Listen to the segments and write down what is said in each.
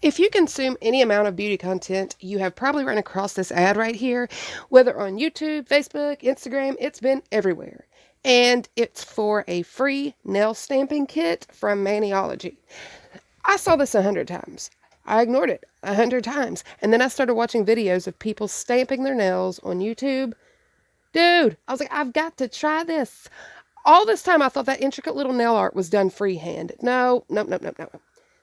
If you consume any amount of beauty content, you have probably run across this ad right here, whether on YouTube, Facebook, Instagram, it's been everywhere. And it's for a free nail stamping kit from Maniology. I saw this 100 times. I ignored it 100 times. And then I started watching videos of people stamping their nails on YouTube. Dude, I was like, I've got to try this. All this time I thought that intricate little nail art was done freehand. No.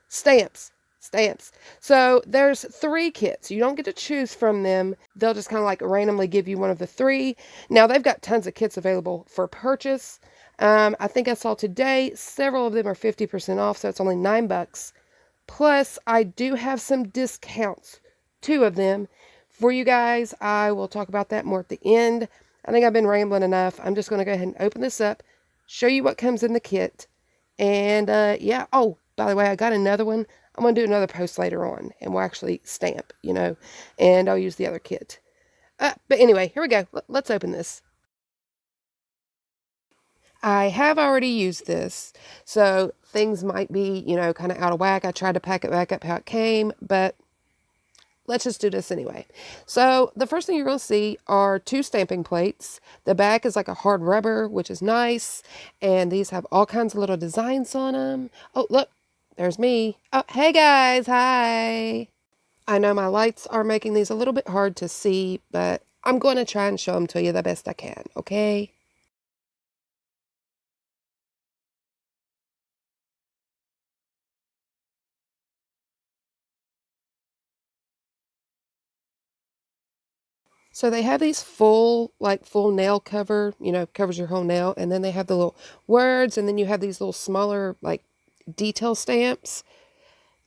Stamps. So there's 3 kits. You don't get to choose from them. They'll just kind of like randomly give you one of the 3. Now they've got tons of kits available for purchase. I think I saw today several of them are 50% off, so it's only $9. Plus I do have some discounts, 2 of them for you guys. I will talk about that more at the end. I think I've been rambling enough. I'm just going to go ahead and open this up, show you what comes in the kit. And yeah. Oh, by the way, I got another one. I'm going to do another post later on, and we'll actually stamp, and I'll use the other kit. But anyway, here we go. Let's open this. I have already used this, so things might be, kind of out of whack. I tried to pack it back up how it came, but let's just do this anyway. So the first thing you're going to see are 2 stamping plates. The back is like a hard rubber, which is nice, and these have all kinds of little designs on them. Oh, look. There's me. Oh, hey guys. Hi. I know my lights are making these a little bit hard to see, but I'm going to try and show them to you the best I can, okay? So they have these full nail cover, covers your whole nail. And then they have the little words, and then you have these little smaller, detail stamps.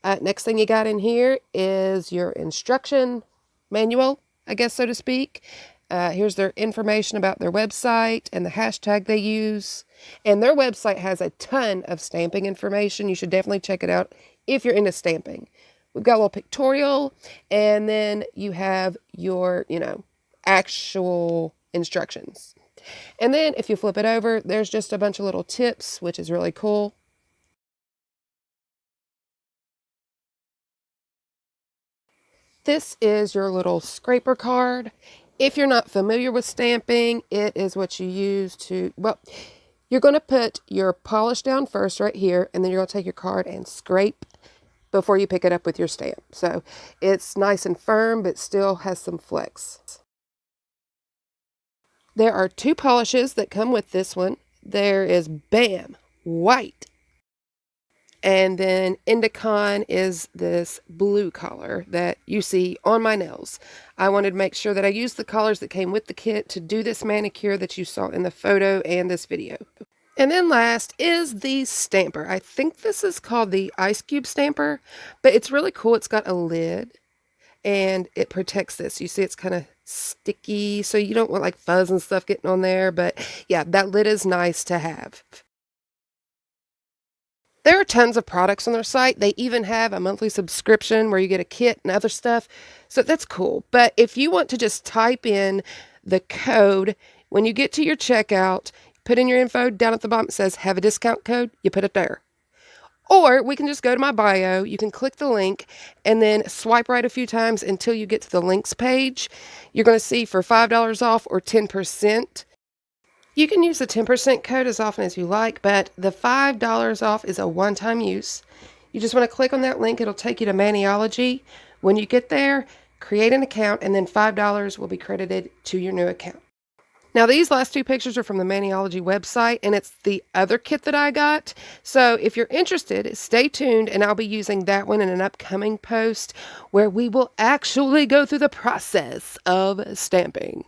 Next thing you got in here is your instruction manual, I guess, so to speak. Here's their information about their website and the hashtag they use. And their website has a ton of stamping information. You should definitely check it out if you're into stamping. We've got a little pictorial, and then you have your, actual instructions. And then if you flip it over, there's just a bunch of little tips, which is really cool. This is your little scraper card. If you're not familiar with stamping, it is what you use to, you're going to put your polish down first right here, and then you're going to take your card and scrape before you pick it up with your stamp. So it's nice and firm, but still has some flex. There are 2 polishes that come with this one. There is BAM, white. And then Indicon is this blue color that you see on my nails. I wanted to make sure that I used the colors that came with the kit to do this manicure that you saw in the photo and this video. And then last is the stamper. I think this is called the Ice Cube stamper, but it's really cool. It's got a lid and it protects this. You see it's kind of sticky, so you don't want fuzz and stuff getting on there. But yeah, that lid is nice to have. There are tons of products on their site. They even have a monthly subscription where you get a kit and other stuff. So that's cool. But if you want to just type in the code, when you get to your checkout, put in your info down at the bottom. It says, have a discount code. You put it there. Or we can just go to my bio. You can click the link and then swipe right a few times until you get to the links page. You're going to see for $5 off or 10%. You can use the 10% code as often as you like, but the $5 off is a one-time use. You just want to click on that link. It'll take you to Maniology. When you get there, create an account, and then $5 will be credited to your new account. Now, these last 2 pictures are from the Maniology website, and it's the other kit that I got. So if you're interested, stay tuned, and I'll be using that one in an upcoming post where we will actually go through the process of stamping.